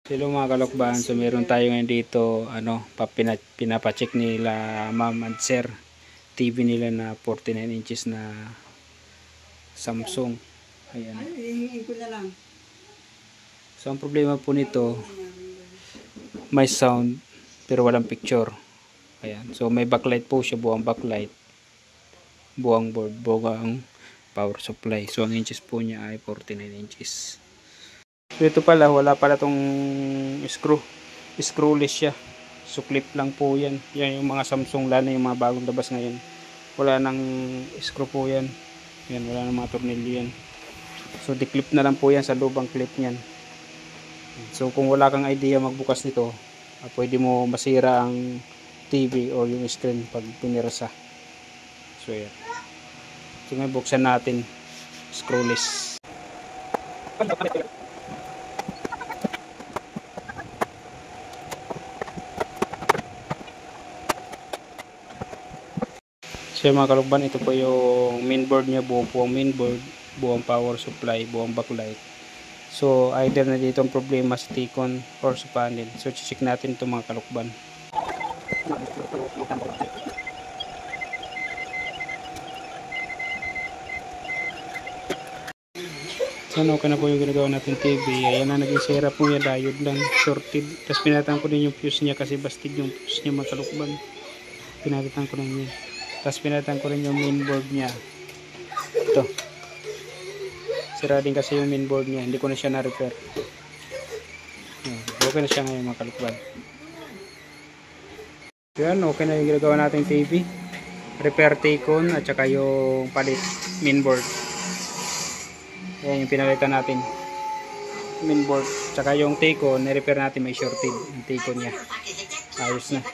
Hello mga kalokban, so meron tayo ngayon dito pinapacheck nila ma'am and sir TV nila na 49 inches na Samsung. Ayan. So ang problema po nito, may sound pero walang picture. Ayan. So may backlight po siya, buwang backlight, buwang board, buwang power supply. So ang inches po niya ay 49 inches. So ito pala, wala pala tong screwless siya. So clip lang po yan. Yan yung mga Samsung, lalo yung mga bagong labas ngayon. Wala nang screw po yan. Yan, wala nang mga tornilyo yan. So di-clip na lang po yan sa lubang clip niyan. So kung wala kang idea magbukas nito, pwede mo masira ang TV o yung screen pag pinirasa. So yan. So ngayon buksan natin, screwless. So mga kalugban, ito po yung mainboard niya, buong mainboard, buong power supply, buong backlight. So either na dito ang problema sa T-con or sa panel. So check natin ito mga kalugban. So okay na po yung ginagawa natin TV. Ayan na, naging sira po niya, diode lang, shorted. Tapos pinalitan ko din yung fuse niya kasi busted yung fuse niya mga kalugban. Pinalitan ko na niya. Tapos pinalitan ko rin yung mainboard niya. Ito. Sira din kasi yung mainboard niya. Hindi ko na siya na-repair. Okay na siya ngayon mga kalukban. Yan, okay na yung ginagawa natin TV. Repair T-con at saka yung palit mainboard. Yan yung pinalitan natin. Mainboard. At saka yung T-con, ni-repair natin, may shorted. Yung T-con niya. Ayos na.